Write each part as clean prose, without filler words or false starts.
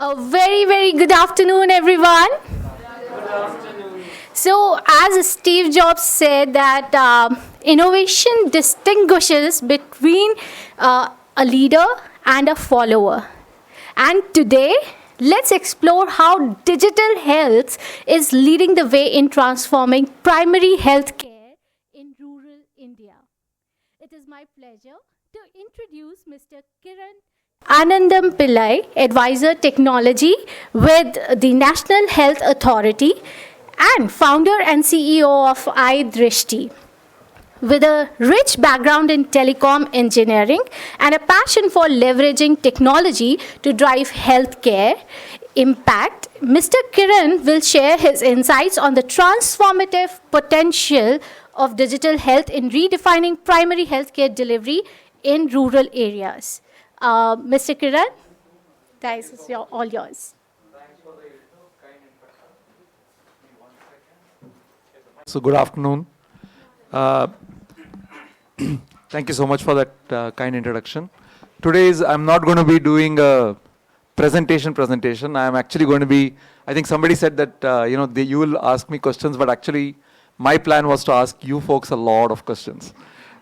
A very, very good afternoon, everyone. So, as Steve Jobs said, that innovation distinguishes between a leader and a follower. And today, let's explore how digital health is leading the way in transforming primary health care in rural India. It is my pleasure to introduce Mr. Kiran Anandampillai, Advisor Technology with the National Health Authority and founder and CEO of iDrishti. With a rich background in telecom engineering and a passion for leveraging technology to drive healthcare impact, Mr. Kiran will share his insights on the transformative potential of digital health in redefining primary healthcare delivery in rural areas. Mr. Kiran, guys, it's all yours. So good afternoon. Thank you so much for that kind introduction. I'm not going to be doing a presentation. I'm actually going to be, I think somebody said that, you will ask me questions, but actually my plan was to ask you folks a lot of questions.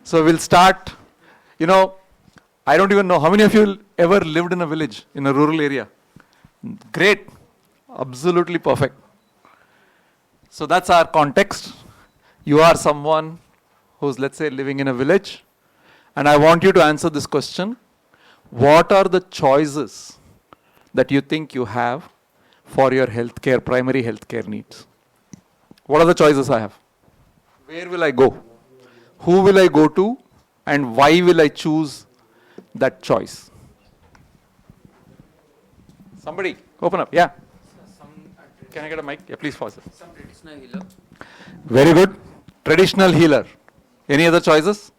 So we'll start, I don't even know how many of you ever lived in a village, in a rural area. Great. Absolutely perfect. So that's our context. You are someone who's, let's say, living in a village. And I want you to answer this question. What are the choices that you think you have for your healthcare, primary healthcare needs? What are the choices I have? Where will I go? Who will I go to? And why will I choose that choice? Somebody, open up. Yeah. Can I get a mic? Yeah, please pause it. Some traditional healer. Very good. Traditional healer. Any other choices?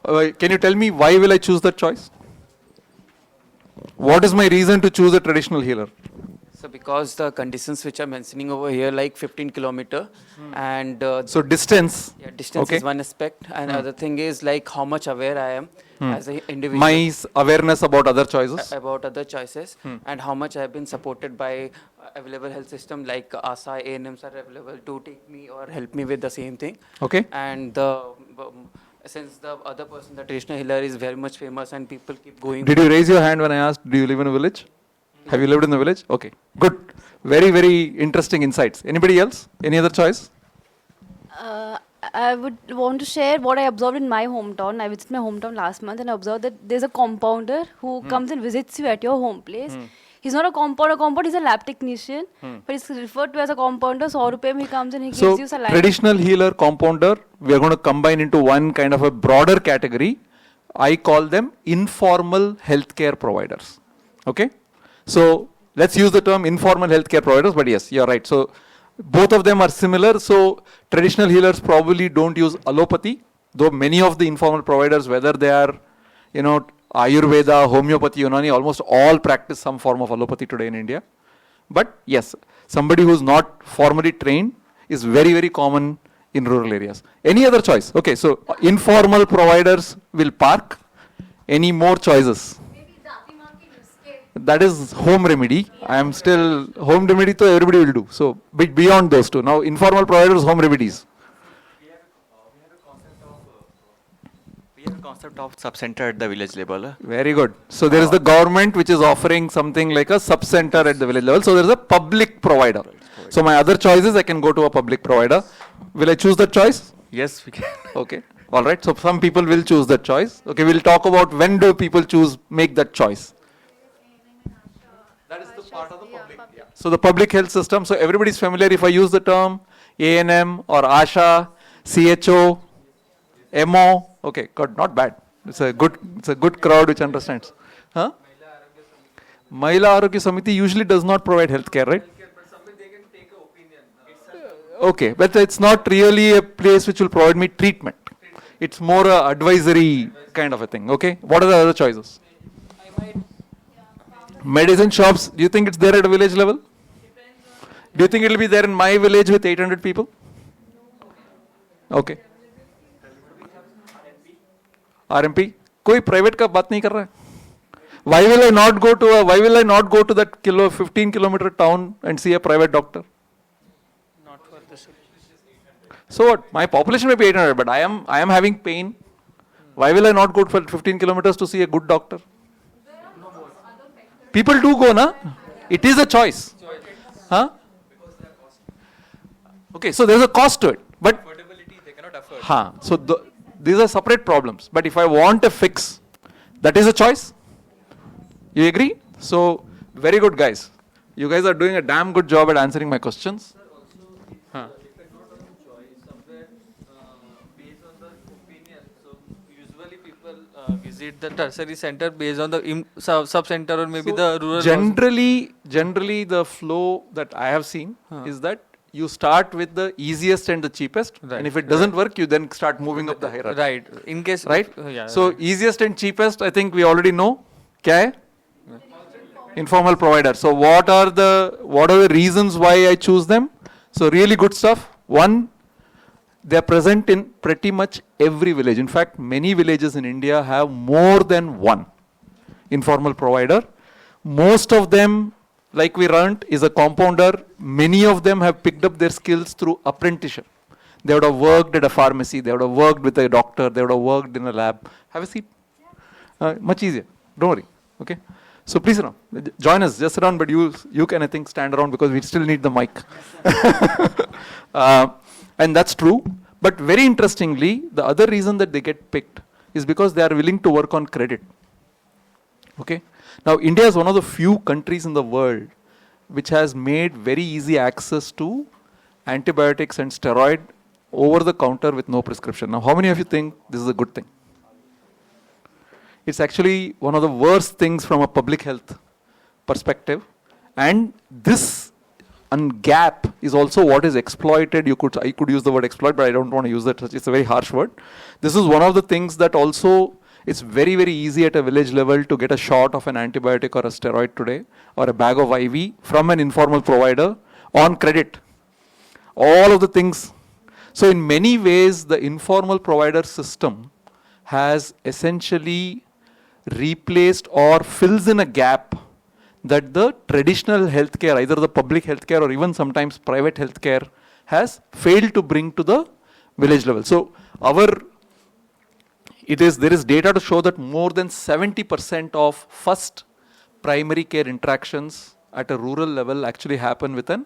Can you tell me why will I choose that choice? What is my reason to choose a traditional healer? So because the conditions which I'm mentioning over here, like 15 kilometer, and so distance. yeah, distance okay. is one aspect, and other thing is like how much aware I am as an individual. My awareness about other choices. About other choices, and how much I have been supported by available health system like ASA, ANMs are available to take me or help me with the same thing. Okay. And since the other person, the traditional healer, is very much famous and people keep going. Did you raise your hand when I asked, do you live in a village? Have you lived in the village? Okay, good. Very, very interesting insights. Anybody else? Any other choice? I would want to share what I observed in my hometown. I visited my hometown last month and I observed that there's a compounder who comes and visits you at your home place. He's not a compounder, he's a lab technician, but he's referred to as a compounder. So 100 rupees he comes and he gives you saline. Traditional healer, compounder, we are going to combine into one kind of a broader category. I call them informal healthcare providers. Okay? So let's use the term informal healthcare providers, but yes, you're right. So both of them are similar. So traditional healers probably don't use allopathy, though many of the informal providers, whether they are, Ayurveda, homeopathy, Unani, almost all practice some form of allopathy today in India. But yes, somebody who's not formally trained is very, very common in rural areas. Any other choice? Okay, so informal providers will park. Any more choices? That is home remedy. I am still home remedy, so everybody will do. So beyond those two. Now informal providers, home remedies. We have a concept of sub-center at the village level. Very good. So there is the government which is offering something like a sub-center at the village level. So there is a public provider. So my other choice is I can go to a public provider. Will I choose that choice? Yes, we can. Okay. All right. So some people will choose that choice. Okay. We'll talk about when do people make that choice. That is the part of the public. Yeah. So the public health system. So everybody is familiar if I use the term ANM or ASHA, CHO, MO. Okay, good, not bad. It's a good crowd which understands. Huh? Mahila Arogya Samiti usually does not provide healthcare, right? Okay, but it's not really a place which will provide me treatment. It's more a advisory kind of a thing. Okay, what are the other choices? Medicine shops. Do you think it's there at a village level? Do you think it will be there in my village with 800 people? Okay. RMP? कोई private का बात नहीं कर रहा है? Why will I not go to that 15-kilometer town and see a private doctor? Not for this. So what? My population may be 800, but I am having pain. Why will I not go for 15 kilometers to see a good doctor? People do go, na? It is a choice. Huh? Okay, so there's a cost to it. But Affordability, they cannot afford. so these are separate problems. But if I want a fix, that is a choice. You agree? So, very good, guys. You guys are doing a damn good job at answering my questions. Huh. Based on the opinion. So usually people visit the tertiary center based on the sub-center or maybe the rural. Generally, the flow that I have seen is that you start with the easiest and the cheapest, and if it doesn't work, you then start moving up the hierarchy. Right. In case. Right? Yeah. So easiest and cheapest, I think we already know. Kya hai? Informal provider. So what are the reasons why I choose them? So really good stuff. One, they are present in pretty much every village. In fact, many villages in India have more than one informal provider. Most of them, like we learned, is a compounder. Many of them have picked up their skills through apprenticeship. They would have worked at a pharmacy, they would have worked with a doctor, they would have worked in a lab. Have a seat. Much easier. Don't worry. Okay. So please sit down. Join us. Just sit down, but you can, I think, stand around because we still need the mic. And that's true. But very interestingly, the other reason that they get picked is because they are willing to work on credit. Okay. Now, India is one of the few countries in the world which has made very easy access to antibiotics and steroid over the counter with no prescription. Now, how many of you think this is a good thing? It's actually one of the worst things from a public health perspective. And this gap is also what is exploited. I could use the word exploit, but I don't want to use that. It's a very harsh word. This is one of the things that also, it's very, very easy at a village level to get a shot of an antibiotic or a steroid today, or a bag of IV from an informal provider on credit. All of the things. So in many ways, the informal provider system has essentially replaced or fills in a gap that the traditional healthcare, either the public healthcare or even sometimes private healthcare, has failed to bring to the village level. So there is data to show that more than 70% of first primary care interactions at a rural level actually happen with an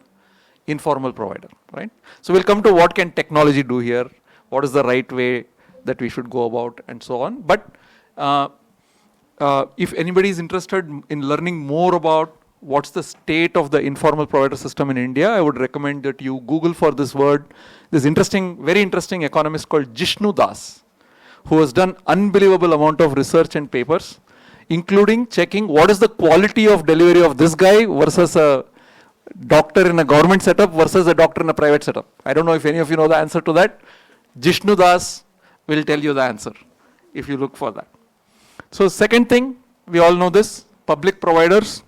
informal provider, right? So we'll come to what can technology do here, what is the right way that we should go about, and so on. But if anybody is interested in learning more about what's the state of the informal provider system in India, I would recommend that you Google for this word. This very interesting economist called Jishnu Das, who has done unbelievable amount of research and papers, including checking what is the quality of delivery of this guy versus a doctor in a government setup versus a doctor in a private setup. I don't know if any of you know the answer to that. Jishnu Das will tell you the answer if you look for that. So second thing, we all know this, public providers.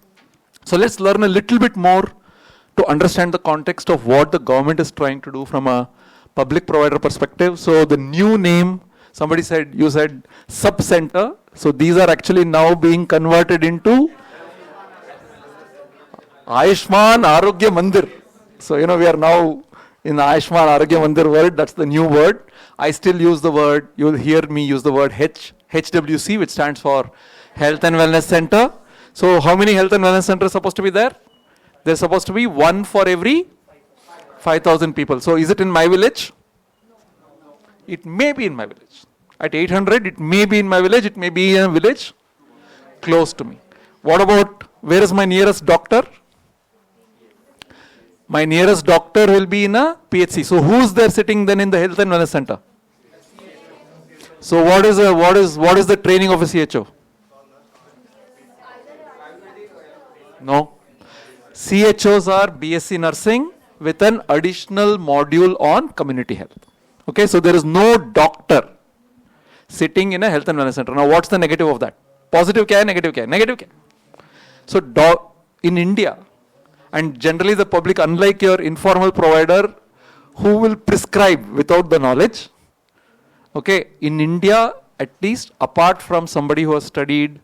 So let's learn a little bit more to understand the context of what the government is trying to do from a public provider perspective. So the new name, you said sub-center. So these are actually now being converted into Ayushman Arogya Mandir. So, we are now in the Ayushman Arogya Mandir word. That's the new word. I still use the word, you'll hear me use the word HWC, which stands for Health and Wellness Center. So how many health and wellness centers are supposed to be there? There's supposed to be one for every 5,000 people. So is it in my village? It may be in my village. At 800, it may be in my village. It may be in a village close to me. What about, where is my nearest doctor? My nearest doctor will be in a PHC. So who's there sitting then in the health and wellness center? So what is the training of a CHO? No. CHOs are BSc nursing with an additional module on community health. Okay, so there is no doctor sitting in a health and wellness center. Now what's the negative of that? Positive kya hai, negative kya hai? Negative kya hai? So in India, and generally the public, unlike your informal provider who will prescribe without the knowledge, okay, in India, at least apart from somebody who has studied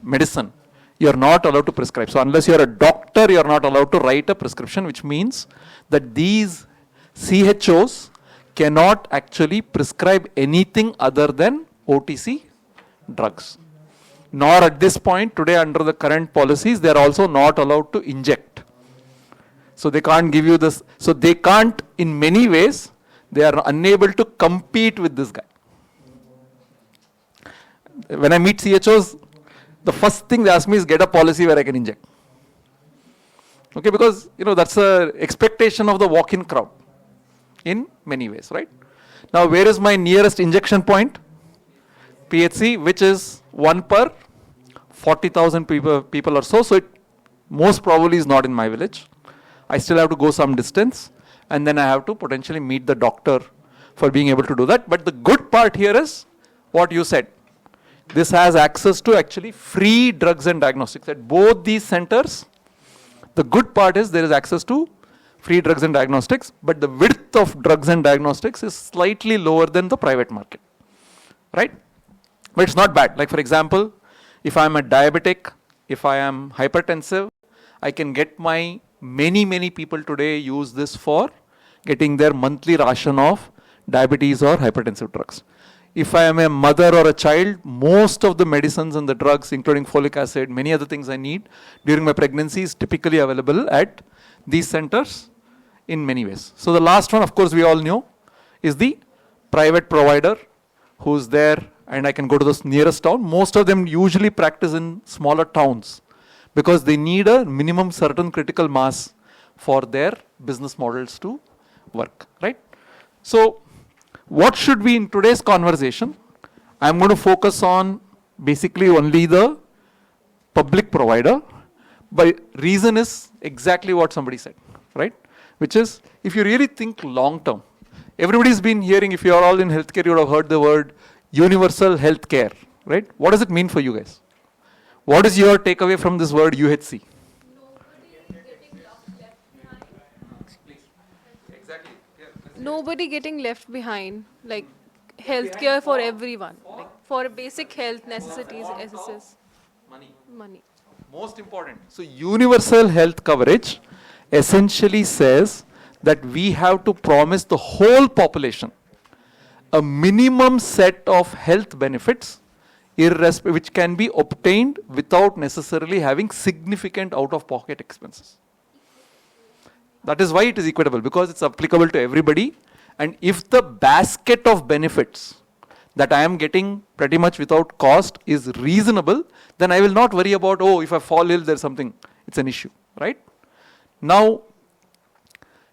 medicine, you're not allowed to prescribe. So unless you're a doctor, you're not allowed to write a prescription, which means that these CHOs cannot actually prescribe anything other than OTC drugs. Nor at this point, today under the current policies, they are also not allowed to inject. So they can't give you this. So they can't, in many ways, they are unable to compete with this guy. When I meet CHOs, the first thing they ask me is get a policy where I can inject. Okay, because that's the expectation of the walk-in crowd in many ways, right? Now, where is my nearest injection point? PHC, which is 1 per 40,000 people or so. So it most probably is not in my village. I still have to go some distance, and then I have to potentially meet the doctor for being able to do that. But the good part here is what you said. This has access to actually free drugs and diagnostics at both these centers. The good part is there is access to free drugs and diagnostics, but the width of drugs and diagnostics is slightly lower than the private market, right? But it's not bad. Like for example, if I'm a diabetic, if I am hypertensive, I can get many people today use this for getting their monthly ration of diabetes or hypertensive drugs. If I am a mother or a child, most of the medicines and the drugs, including folic acid, many other things I need during my pregnancy is typically available at these centers in many ways. So the last one, of course, we all knew is the private provider who's there, and I can go to the nearest town. Most of them usually practice in smaller towns because they need a minimum certain critical mass for their business models to work, right? So what should be in today's conversation? I'm going to focus on basically only the public provider, but reason is exactly what somebody said, right? Which is, if you really think long term, everybody's been hearing, if you're all in healthcare, you would have heard the word universal healthcare, right? What does it mean for you guys? What is your takeaway from this word UHC? Nobody getting left behind, like healthcare for everyone, like for basic health necessities, SSS. Money. Most important. So universal health coverage essentially says that we have to promise the whole population a minimum set of health benefits which can be obtained without necessarily having significant out-of-pocket expenses. That is why it is equitable, because it's applicable to everybody. And if the basket of benefits that I am getting pretty much without cost is reasonable, then I will not worry about, if I fall ill, there's something, it's an issue, right? Now,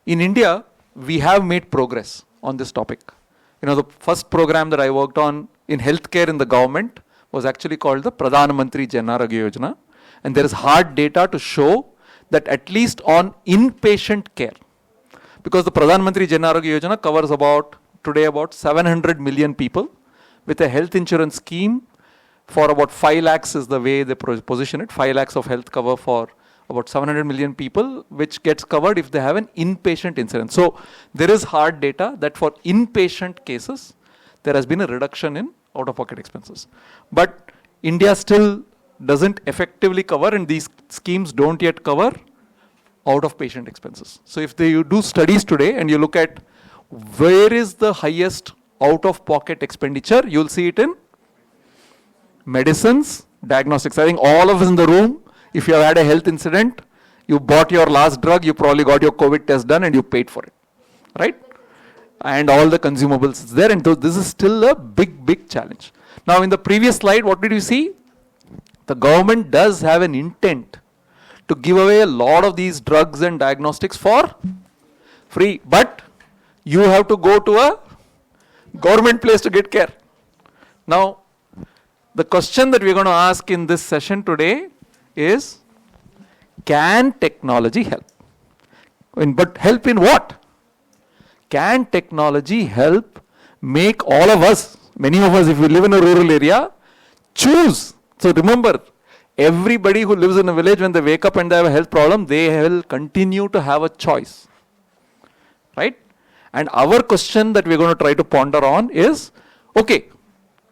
in India, we have made progress on this topic. The first program that I worked on in healthcare in the government was actually called the Pradhan Mantri Jan Arogya Yojana. And there is hard data to show that at least on inpatient care, because the Pradhan Mantri Jan Arogya Yojana covers today about 700 million people with a health insurance scheme for about 5 lakhs is the way they position it, 5 lakhs of health cover for about 700 million people, which gets covered if they have an inpatient insurance. So there is hard data that for inpatient cases, there has been a reduction in out-of-pocket expenses. But India still doesn't effectively cover, and these schemes don't yet cover out-of-patient expenses. So if you do studies today and you look at where is the highest out-of-pocket expenditure, you'll see it in medicines, diagnostics. I think all of us in the room, if you have had a health incident, you bought your last drug, you probably got your COVID test done and you paid for it, right? And all the consumables is there, and this is still a big challenge. Now in the previous slide, what did you see? The government does have an intent to give away a lot of these drugs and diagnostics for free, but you have to go to a government place to get care. Now, the question that we're going to ask in this session today is, can technology help? But help in what? Can technology help make all of us, many of us if we live in a rural area, choose? So remember, everybody who lives in a village, when they wake up and they have a health problem, they will continue to have a choice, right? And our question that we're going to try to ponder on is, okay,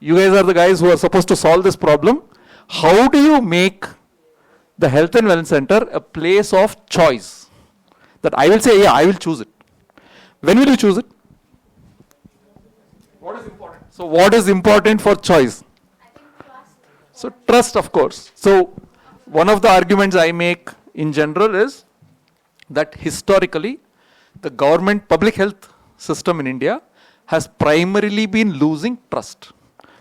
you guys are the guys who are supposed to solve this problem. How do you make the health and wellness center a place of choice? That I will say, yeah, I will choose it. When will you choose it? What is important? So what is important for choice? So trust, of course. So one of the arguments I make in general is that historically the government public health system in India has primarily been losing trust.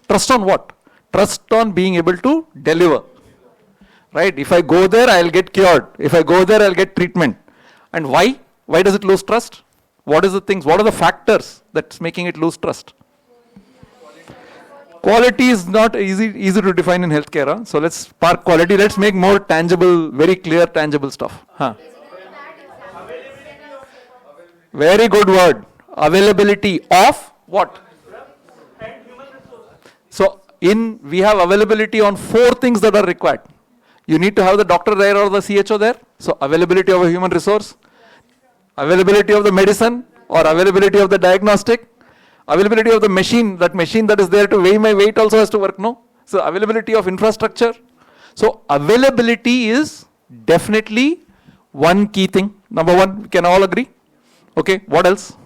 Trust on what? Trust on being able to deliver. Right? If I go there, I'll get cured. If I go there, I'll get treatment. And why? Why does it lose trust? What is the things? What are the factors that's making it lose trust? Quality is not easy to define in healthcare. Huh? So let's park quality. Let's make more tangible, very clear, tangible stuff. Huh? Very good word. Availability of what? So we have availability on 4 things that are required. You need to have the doctor there or the CHO there. So availability of a human resource, availability of the medicine or availability of the diagnostic, availability of the machine, that machine that is there to weigh my weight also has to work, no? So availability of infrastructure. So availability is definitely one key thing. Number one, we can all agree. Okay, what else?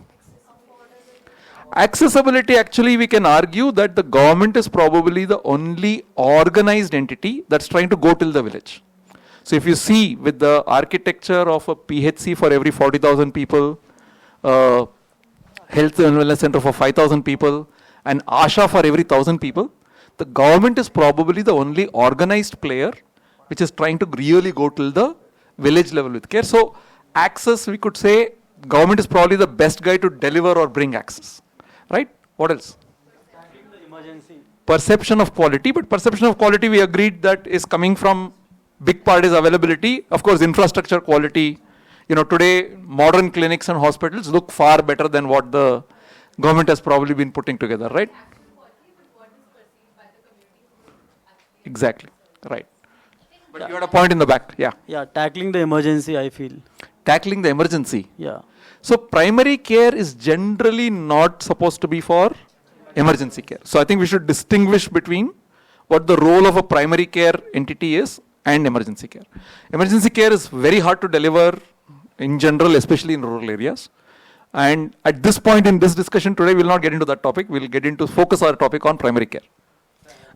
Accessibility, actually we can argue that the government is probably the only organized entity that's trying to go till the village. So if you see with the architecture of a PHC for every 40,000 people, health and wellness center for 5,000 people, and ASHA for every 1,000 people, the government is probably the only organized player which is trying to really go till the village level with care. So access, we could say, government is probably the best guy to deliver or bring access. Right? What else? Perception of quality, but perception of quality we agreed that is coming from big part is availability. Of course, infrastructure quality. You know, today modern clinics and hospitals look far better than what the government has probably been putting together, right? Exactly, right. But you had a point in the back, yeah. Yeah, tackling the emergency, I feel. Tackling the emergency. Yeah. So primary care is generally not supposed to be for emergency care. So I think we should distinguish between what the role of a primary care entity is and emergency care. Emergency care is very hard to deliver in general, especially in rural areas. And at this point in this discussion today, we will not get into that topic. We will get into focus our topic on primary care.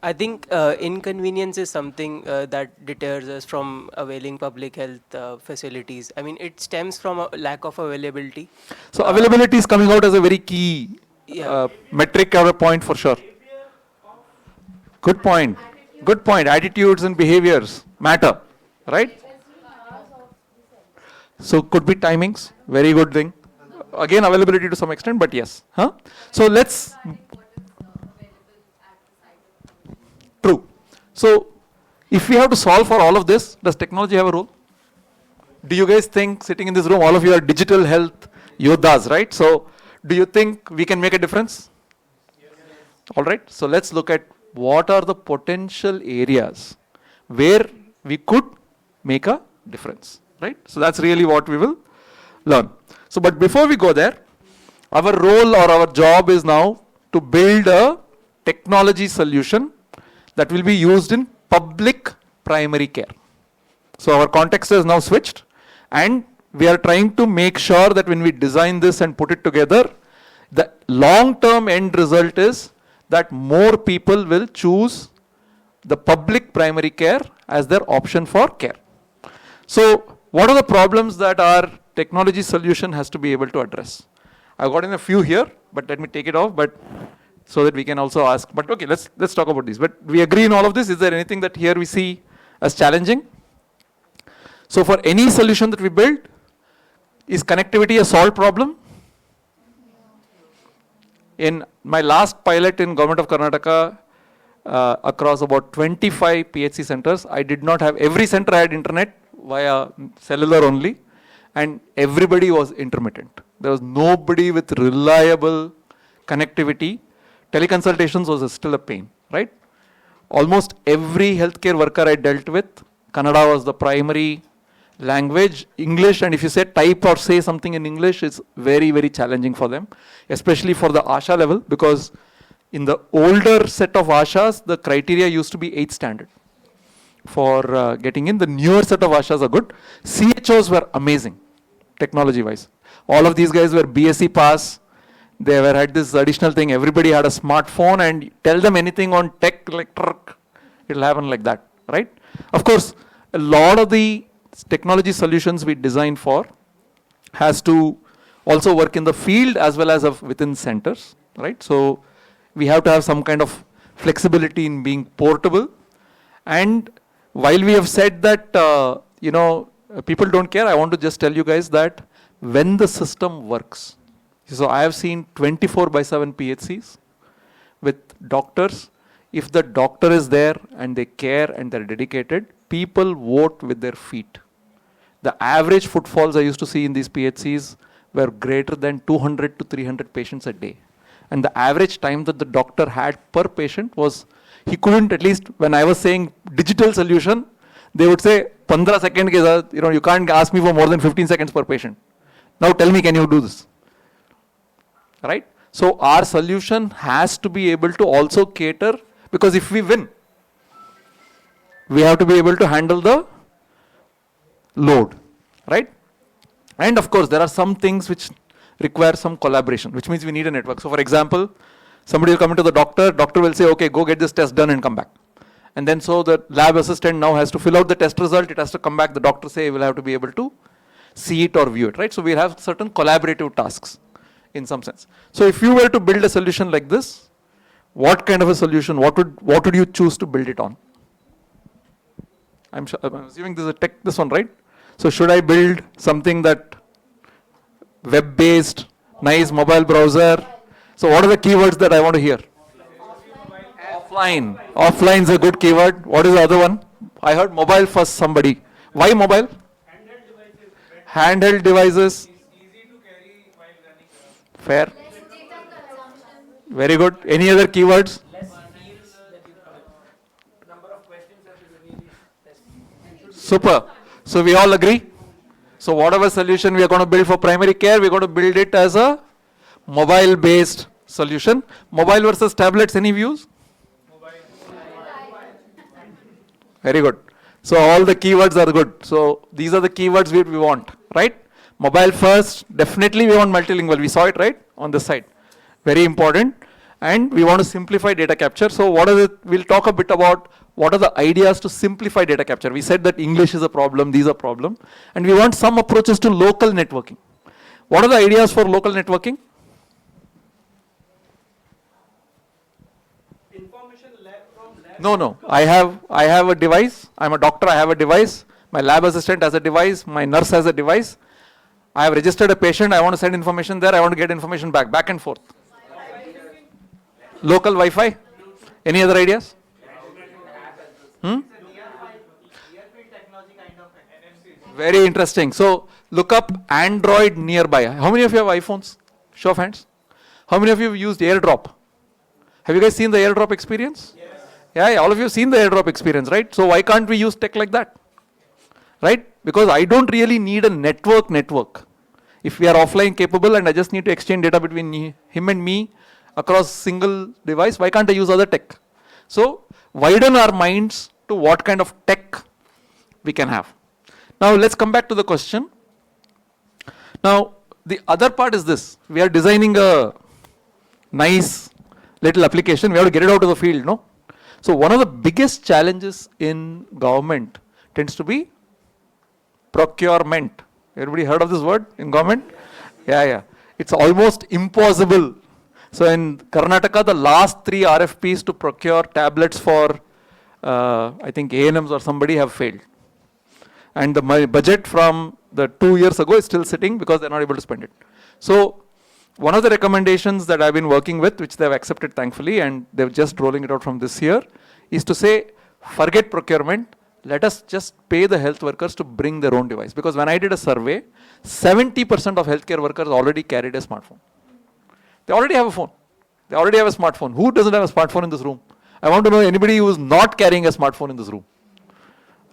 I think inconvenience is something that deters us from availing public health facilities. I mean, it stems from a lack of availability. So availability is coming out as a very key metric or a point for sure. Good point. Good point. Attitudes and behaviors matter, right? So could be timings. Very good thing. Again, availability to some extent, but yes. Huh? So let's... True. So, if we have to solve for all of this, does technology have a role? Do you guys think, sitting in this room, all of you are digital health yodhas, right? So, do you think we can make a difference? Yes. All right. So, let's look at what are the potential areas where we could make a difference, right? So, that's really what we will learn. So, but before we go there, our role or our job is now to build a technology solution that will be used in public primary care. So our context has now switched, and we are trying to make sure that when we design this and put it together, the long-term end result is that more people will choose the public primary care as their option for care. So what are the problems that our technology solution has to be able to address? I've got in a few here, but let me take it off. But so that we can also ask, but okay, let's talk about these. But we agree in all of this. Is there anything that here we see as challenging? So for any solution that we build, is connectivity a solved problem? In my last pilot in Government of Karnataka, across about 25 PHC centers, I did not have, every center had internet via cellular only, and everybody was intermittent. There was nobody with reliable connectivity. Teleconsultations was still a pain, right? Almost every healthcare worker I dealt with, Kannada was the primary language, English, and if you say type or say something in English, it's very, very challenging for them, especially for the ASHA level, because in the older set of ASHAs, the criteria used to be 8th standard. for getting in. The newer set of Ashas are good. CHOs were amazing, technology-wise. All of these guys were BSc pass. They were had this additional thing. Everybody had a smartphone, and tell them anything on tech, like it'll happen like that, right? Of course, a lot of the technology solutions we design for has to also work in the field as well as within centers, right? So we have to have some kind of flexibility in being portable. And while we have said that, people don't care, I want to just tell you guys that when the system works, so I have seen 24/7 PHCs with doctors. If the doctor is there and they care and they're dedicated, people vote with their feet. The average footfalls I used to see in these PHCs were greater than 200 to 300 patients a day. And the average time that the doctor had per patient was, he couldn't, at least when I was saying digital solution, they would say, 15 seconds, you can't ask me for more than 15 seconds per patient. Now tell me, can you do this? Right? So our solution has to be able to also cater, because if we win, we have to be able to handle the load, right? And of course, there are some things which require some collaboration, which means we need a network. So for example, somebody will come into the doctor will say, okay, go get this test done and come back. And then so the lab assistant now has to fill out the test result, it has to come back, the doctor say will have to be able to see it or view it, right? So we have certain collaborative tasks in some sense. So if you were to build a solution like this, what kind of a solution, what would you choose to build it on? I'm assuming this is this one, right? So should I build something that web-based, nice mobile browser? So what are the keywords that I want to hear? Offline. Offline is a good keyword. What is the other one? I heard mobile first, somebody. Why mobile? Handheld devices. Fair. Very good. Any other keywords? Super. So we all agree? So whatever solution we are going to build for primary care, we are going to build it as a mobile-based solution. Mobile versus tablets, any views? Very good. So all the keywords are good. So these are the keywords we want, right? Mobile first, definitely we want multilingual. We saw it, right? On this side. Very important. And we want to simplify data capture. So what is it? We'll talk a bit about what are the ideas to simplify data capture. We said that English is a problem, these are problem. And we want some approaches to local networking. What are the ideas for local networking? No. I have a device. I'm a doctor, I have a device. My lab assistant has a device. My nurse has a device. I have registered a patient. I want to send information there. I want to get information back and forth. Local Wi-Fi. Any other ideas? Very interesting. So look up Android nearby. How many of you have iPhones? Show of hands. How many of you have used AirDrop? Have you guys seen the AirDrop experience? Yes. Yeah, all of you have seen the AirDrop experience, right? So why can't we use tech like that? Right? Because I don't really need a network. If we are offline capable and I just need to exchange data between him and me across single device, why can't I use other tech? So widen our minds to what kind of tech we can have. Now let's come back to the question. Now the other part is this. We are designing a nice little application. We have to get it out of the field, no? So one of the biggest challenges in government tends to be procurement. Everybody heard of this word in government? Yeah. It's almost impossible. So in Karnataka, the last 3 RFPs to procure tablets for, I think A&Ms or somebody have failed. And the budget from the 2 years ago is still sitting because they're not able to spend it. So one of the recommendations that I've been working with, which they've accepted thankfully, and they're just rolling it out from this year, is to say, forget procurement. Let us just pay the health workers to bring their own device. Because when I did a survey, 70% of healthcare workers already carried a smartphone. They already have a phone. They already have a smartphone. Who doesn't have a smartphone in this room? I want to know anybody who is not carrying a smartphone in this room.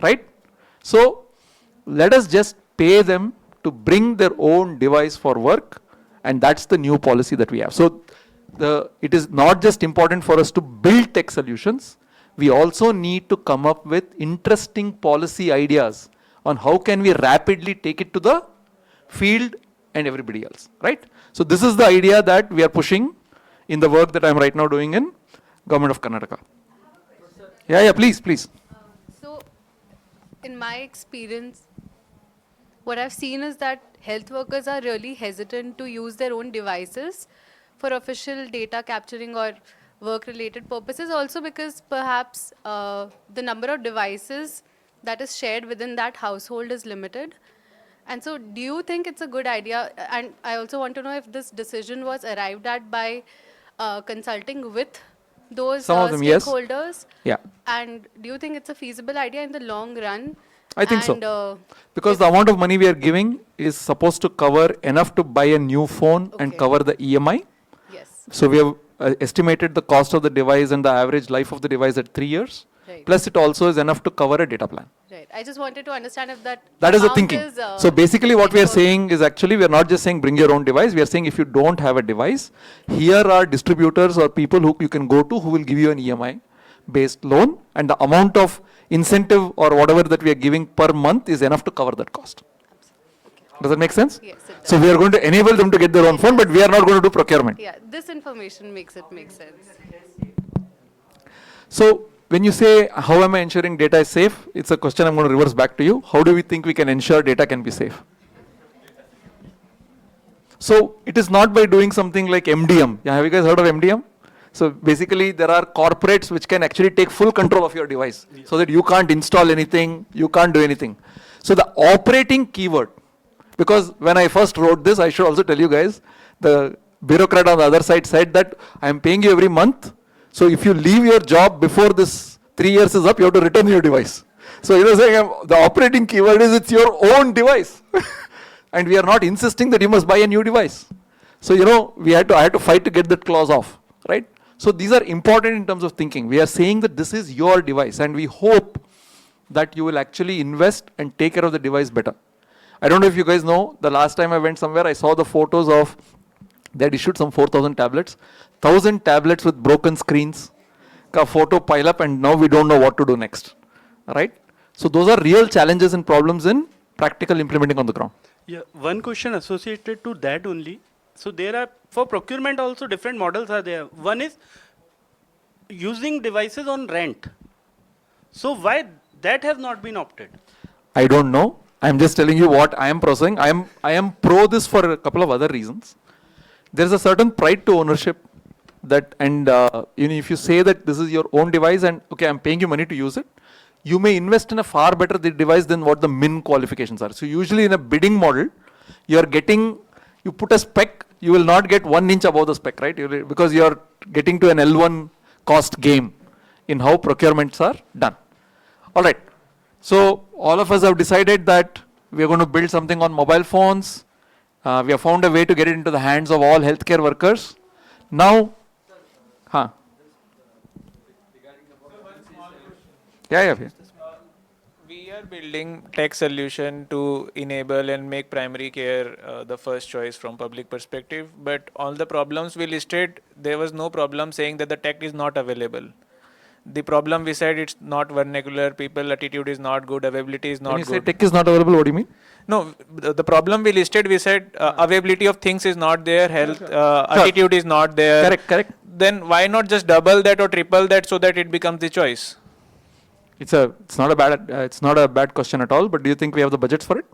Right? So let us just pay them to bring their own device for work. And that's the new policy that we have. So it is not just important for us to build tech solutions. we also need to come up with interesting policy ideas on how can we rapidly take it to the field and everybody else, right? So this is the idea that we are pushing in the work that I am right now doing in Government of Karnataka. Yeah, please. So, in my experience, what I've seen is that health workers are really hesitant to use their own devices for official data capturing or work-related purposes, also because perhaps the number of devices that is shared within that household is limited. And so do you think it's a good idea? And I also want to know if this decision was arrived at by consulting with those Some of them, yes. stakeholders? Yeah. And do you think it's a feasible idea in the long run? I think And, so. Because the amount of money we are giving is supposed to cover enough to buy a new phone and Okay. cover the EMI. Yes. So we have estimated the cost of the device and the average life of the device at 3 years. Right. Plus it also is enough to cover a data plan. Right. I just wanted to understand if that That is the amount thinking. is, So basically what we are for- saying is actually we are not just saying bring your own device. We are saying if you don't have a device, here are distributors or people who you can go to who will give you an EMI based loan, and the amount of incentive or whatever that we are giving per month is enough to cover that cost. Does that make sense? Yes, it does. So we are going to enable them to get their own phone, but we are not going to do procurement. Yeah, this information makes it make sense. So when you say how am I ensuring data is safe, it's a question I'm going to reverse back to you. How do we think we can ensure data can be safe? So it is not by doing something like MDM. Yeah, have you guys heard of MDM? So basically there are corporates which can actually take full control of your device so that you can't install anything, you can't do anything. So the operating keyword, because when I first wrote this, I should also tell you guys, the bureaucrat on the other side said that I am paying you every month. So if you leave your job before this 3 years is up, you have to return your device. So saying the operating keyword is it's your own device. And we are not insisting that you must buy a new device. So I had to fight to get that clause off, right? So these are important in terms of thinking. We are saying that this is your device and we hope that you will actually invest and take care of the device better. I don't know if you guys know, the last time I went somewhere, I saw the photos of, they had issued some 4,000 tablets, 1,000 tablets with broken screens, ka photo pile up, and now we don't know what to do next, right? So those are real challenges and problems in practical implementing on the ground. Yeah, one question associated to that only. So there are, for procurement also different models are there. One is using devices on rent. So why that has not been opted? I don't know. I'm just telling you what I am processing. I am pro this for a couple of other reasons. There is a certain pride to ownership that, and if you say that this is your own device and okay, I'm paying you money to use it, you may invest in a far better device than what the min qualifications are. So usually in a bidding model, you put a spec, you will not get 1 inch above the spec, right? Because you are getting to an L1 cost game in how procurements are done. All right. So all of us have decided that we are going to build something on mobile phones. We have found a way to get it into the hands of all healthcare workers. Now, Yeah. We are building tech solution to enable and make primary care the first choice from public perspective. But all the problems we listed, there was no problem saying that the tech is not available. The problem we said it's not vernacular, people attitude is not good, availability is not When you good. say tech is not available, what do you mean? No, the problem we listed, we said availability of things is not there, health, attitude is not there. Correct. Then why not just double that or triple that so that it becomes the choice? It's not a bad question at all, but do you think we have the budgets for it?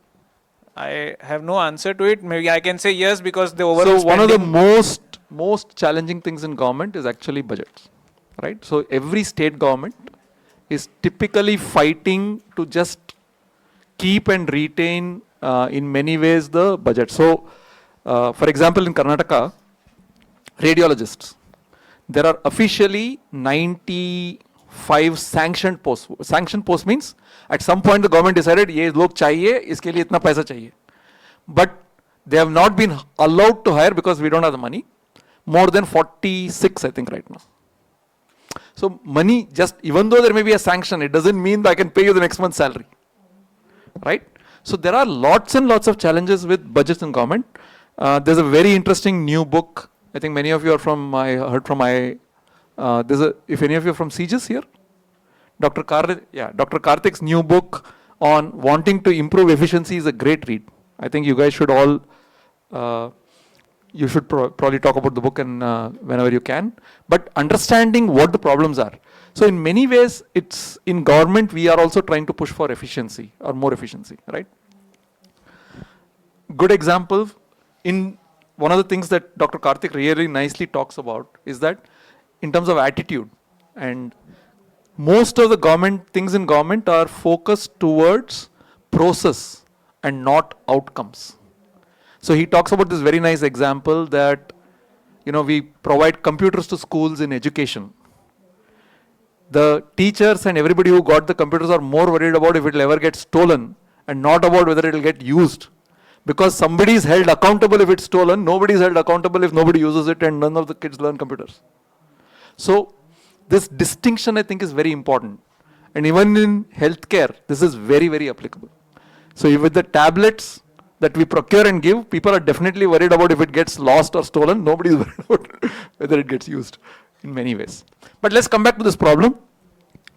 I have no answer to it. Maybe I can say yes because the overall So one of the spending- most challenging things in government is actually budgets, right? So every state government is typically fighting to just keep and retain in many ways the budget. So for example, in Karnataka, radiologists, there are officially 95 sanctioned posts. Sanctioned post means at some point the government decided ye log chahiye, iske liye itna paisa chahiye. But they have not been allowed to hire because we don't have the money. More than 46, I think, right now. So money, just even though there may be a sanction, it doesn't mean that I can pay you the next month's salary, right? So there are lots and lots of challenges with budgets in government. There's a very interesting new book. I think many of you are from, I heard from if any of you are from CGS here? Dr. Karthik's new book on wanting to improve efficiency is a great read. I think you guys should all, you should probably talk about the book and whenever you can. But understanding what the problems are. So in many ways, it's in government, we are also trying to push for efficiency or more efficiency, right? Good example, in one of the things that Dr. Karthik really nicely talks about is that in terms of attitude, and most of the government things in government are focused towards process and not outcomes. So he talks about this very nice example that, we provide computers to schools in education. The teachers and everybody who got the computers are more worried about if it will ever get stolen and not about whether it will get used. Because somebody is held accountable if it's stolen, nobody is held accountable if nobody uses it, and none of the kids learn computers. So this distinction, I think, is very important. And even in healthcare, this is very, very applicable. So with the tablets that we procure and give, people are definitely worried about if it gets lost or stolen. Nobody is worried about whether it gets used in many ways. But let's come back to this problem.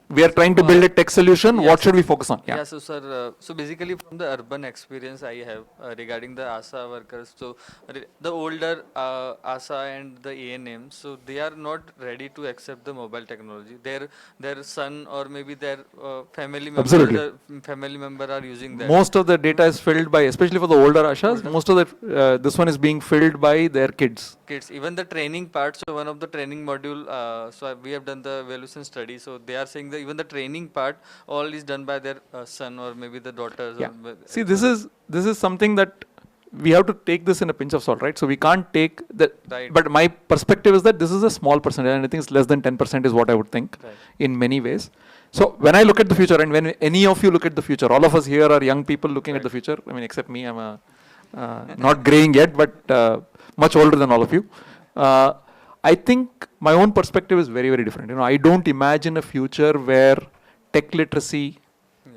We are trying to build a tech solution. Yes. What should we focus on? Yeah, so sir, so basically from the urban experience I have regarding the ASA workers, so the older ASA and the ANM, so they are not ready to accept the mobile technology. Their son or maybe their family member are using that. Most of the data is filled by, especially for the older ASHAs, most of the, this one is being filled by their kids. Even the training part, so one of the training module, we have done the evaluation study, so they are saying that even the training part, all is done by their son or maybe the daughters. Yeah. See, this is something that we have to take this in a pinch of salt, right? So we can't take that. Right. But my perspective is that this is a small percentage, and I think it's less than 10% is what I would think in many ways. So when I look at the future, and when any of you look at the future, all of us here are young people looking at the future. I mean, except me, I'm not graying yet, but much older than all of you. I think my own perspective is very, very different. I don't imagine a future where tech literacy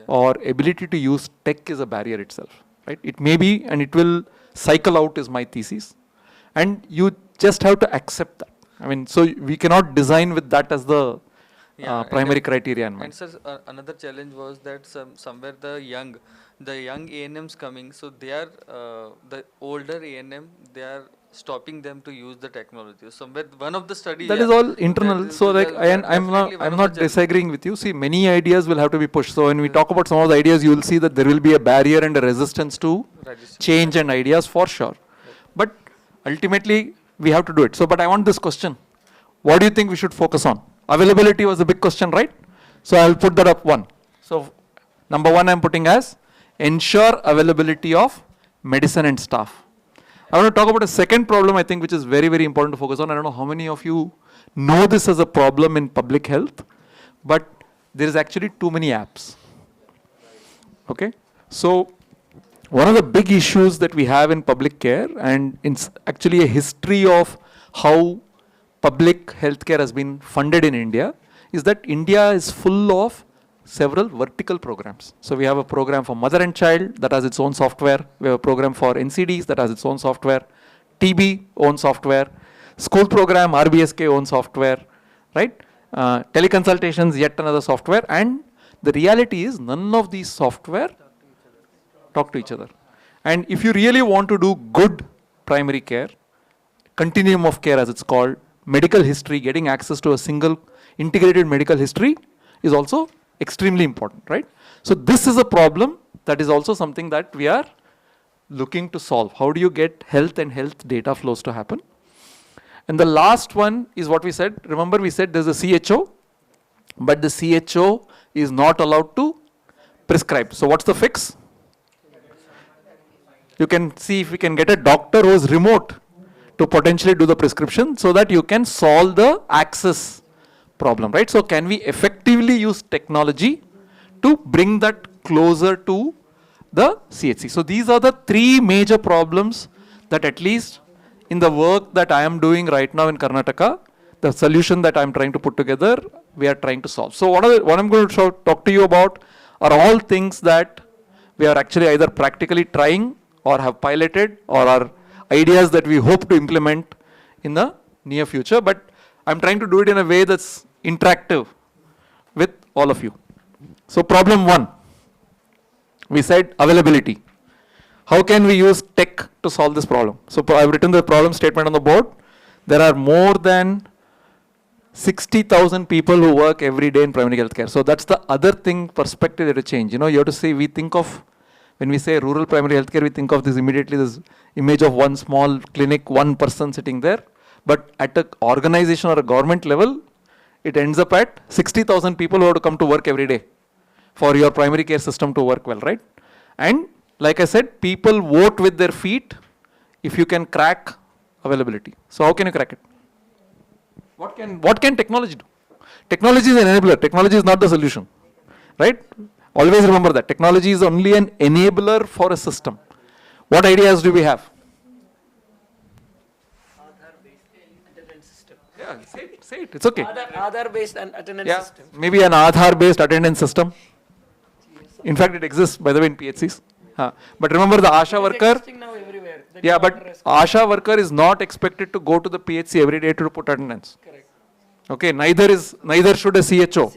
or ability to use tech is a barrier itself. Right? It may be, and it will cycle out, is my thesis. And you just have to accept that. I mean, so we cannot design with that as the primary criteria in mind. And sir, another challenge was that somewhere the young ANMs coming, so they are the older ANM, they are stopping them to use the technology. Somewhere one of the studies that is all internal. So like I'm not disagreeing with you. See, many ideas will have to be pushed. So when we talk about some of the ideas, you will see that there will be a barrier and a resistance to change and ideas for sure. But ultimately we have to do it. So, but I want this question: what do you think we should focus on? Availability was a big question, right? So I'll put that up one. So number one I'm putting as ensure availability of medicine and staff. I want to talk about a second problem, I think, which is very, very important to focus on. I don't know how many of you know this as a problem in public health, but there is actually too many apps. Okay? So one of the big issues that we have in public care, and it's actually a history of how public healthcare has been funded in India, is that India is full of several vertical programs. So we have a program for mother and child that has its own software. We have a program for NCDs that has its own software. TB own software. School program, RBSK own software. Right? Teleconsultations, yet another software. And the reality is none of these software talk to each other. And if you really want to do good primary care, continuum of care as it's called, medical history, getting access to a single integrated medical history is also extremely important, right? So this is a problem that is also something that we are looking to solve. How do you get health and health data flows to happen? And the last one is what we said. Remember we said there's a CHO, but the CHO is not allowed to prescribe. So what's the fix? You can see if we can get a doctor who is remote to potentially do the prescription so that you can solve the access problem, right? So can we effectively use technology to bring that closer to the CHC? So these are the three major problems that at least in the work that I am doing right now in Karnataka, the solution that I'm trying to put together, we are trying to solve. So what I'm going to talk to you about are all things that we are actually either practically trying or have piloted or are ideas that we hope to implement in the near future. But I'm trying to do it in a way that's interactive with all of you. So problem 1, we said availability. How can we use tech to solve this problem? So I've written the problem statement on the board. There are more than 60,000 people who work every day in primary healthcare. So that's the other thing, perspective that to change. You have to say, we think of, when we say rural primary healthcare, we think of this immediately, this image of one small clinic, one person sitting there. But at an organization or a government level, it ends up at 60,000 people who have to come to work every day for your primary care system to work well, right? And like I said, people vote with their feet if you can crack availability. So how can you crack it? What can technology do? Technology is an enabler. Technology is not the solution, right? Always remember that. Technology is only an enabler for a system. What ideas do we have? Yeah, say it. It's okay. Aadhaar-based attendance system. Maybe an Aadhaar-based attendance system. In fact, it exists, by the way, in PHCs. But remember the ASHA worker. Now everywhere. Yeah, but ASHA worker is not expected to go to the PHC every day to put attendance. Correct. Okay, neither should a CHO.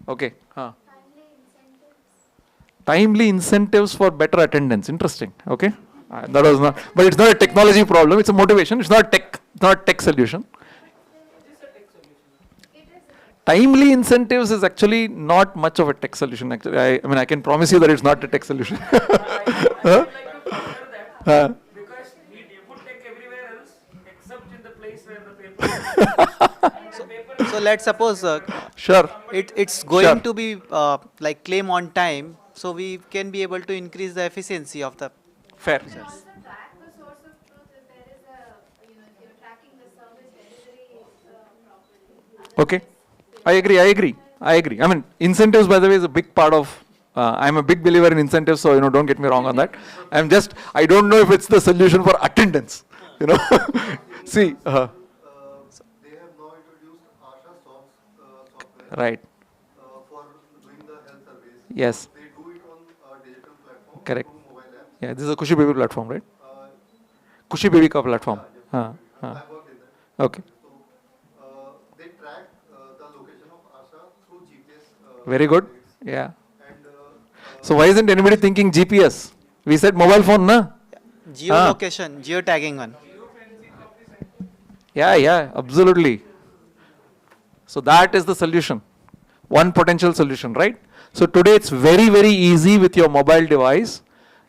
Okay. Timely incentives for better attendance. Interesting. Okay. That was not, but it's not a technology problem. It's a motivation. It's not a tech solution. Timely incentives is actually not much of a tech solution. Actually, I mean, I can promise you that it's not a tech solution. Because we put tech everywhere else except in the place where the paper. So let's suppose sure. It's going to be like claim on time, so we can be able to increase the efficiency of the fair. Okay. I agree. I mean, incentives, by the way, is a big part of, I'm a big believer in incentives, so, don't get me wrong on that. I don't know if it's the solution for attendance, See. They have now introduced ASHA software. Right. For doing the health surveys. Yes. They do it on a digital platform. Correct. Through mobile apps. Yeah, this is a Kushi Baby platform, right? Kushi Baby ka platform. I worked in that. Okay. So they track the location of ASHA through GPS. Very good. Yeah. And So why isn't anybody thinking GPS? We said mobile phone, na? geolocation, geotagging one. Yeah, absolutely. So that is the solution. One potential solution, right? So today it's very, very easy with your mobile device.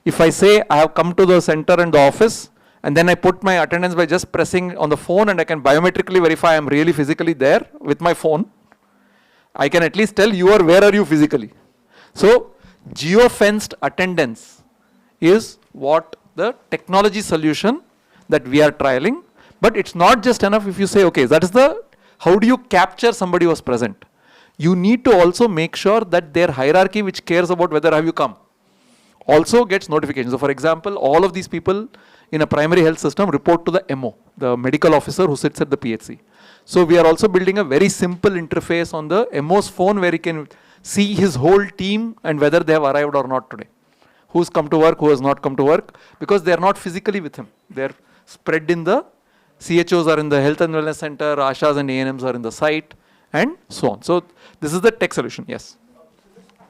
If I say I have come to the center and the office, and then I put my attendance by just pressing on the phone, and I can biometrically verify I'm really physically there with my phone, I can at least tell where are you physically. So geofenced attendance is what the technology solution that we are trialing. But it's not just enough if you say, okay, that is how do you capture somebody who was present? You need to also make sure that their hierarchy, which cares about whether have you come, also gets notifications. So for example, all of these people in a primary health system report to the MO, the medical officer who sits at the PHC. So we are also building a very simple interface on the MO's phone where he can see his whole team and whether they have arrived or not today. Who's come to work, who has not come to work, because they are not physically with him. They are spread in the CHOs are in the health and wellness center, ASHAs and ANMs are in the site, and so on. So this is the tech solution. Yes.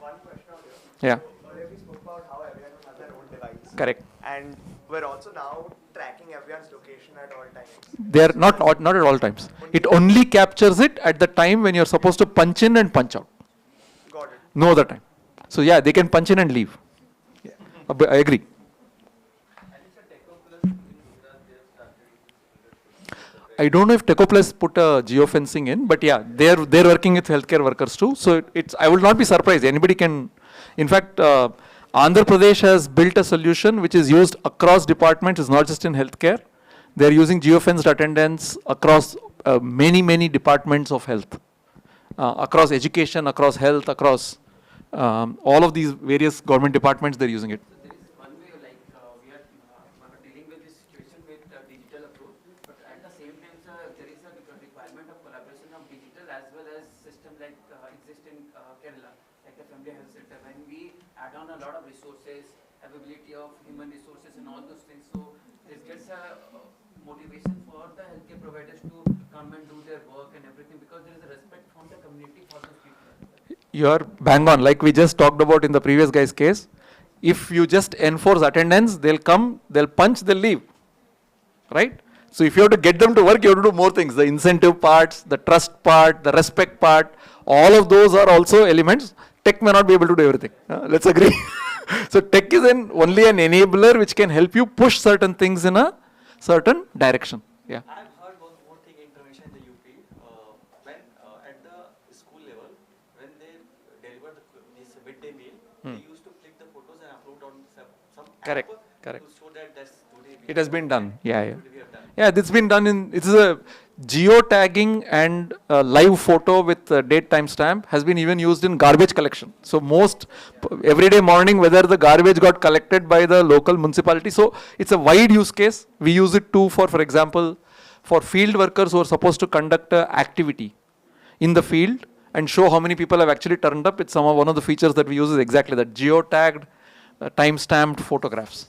One question on this. Yeah. Earlier we spoke about how everyone has their own device. Correct. And we're also now tracking everyone's location at all times. They are not at all times. It only captures it at the time when you're supposed to punch in and punch out. Got it. No other time. So yeah, they can punch in and leave. Yeah. I agree. I don't know if Techoplus put a geofencing in, but yeah, they're working with healthcare workers too. So I will not be surprised. Anybody can. In fact, Andhra Pradesh has built a solution which is used across departments. It's not just in healthcare. They're using geofenced attendance across many departments of health, across education, across health, across all of these various government departments. They're using it. Availability of human resources and all those things. So this gets a motivation for the healthcare providers to come and do their work and everything, because there is a respect from the community for those people. you're bang on. Like we just talked about in the previous guy's case, if you just enforce attendance, they'll come, they'll punch, they'll leave. Right? So if you have to get them to work, you have to do more things. The incentive parts, the trust part, the respect part, all of those are also elements. Tech may not be able to do everything. Let's agree. So tech is only an enabler which can help you push certain things in a certain direction. Yeah. I've heard one more thing, intervention in the UP. When at the school level, when they deliver this midday meal, they used to click the photos and upload on some Correct. app Correct. to show that that's today. It has been done. Yeah, yeah. We have done. Yeah, this has been done in, it's a geotagging and live photo with date timestamp has been even used in garbage collection. So most, everyday morning, whether the garbage got collected by the local municipality. So it's a wide use case. We use it too for example, for field workers who are supposed to conduct an activity in the field and show how many people have actually turned up. It's one of the features that we use is exactly that, geotagged, time-stamped photographs.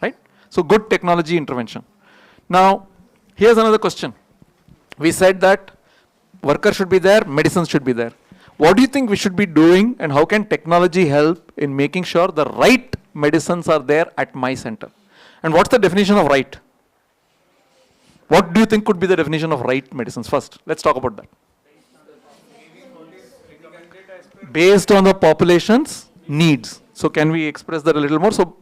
Right? So good technology intervention. Now, here's another question. We said that workers should be there, medicines should be there. What do you think we should be doing and how can technology help in making sure the right medicines are there at my center? And what's the definition of right? What do you think could be the definition of right medicines? First, let's talk about that. Based on the population's needs. So can we express that a little more? So,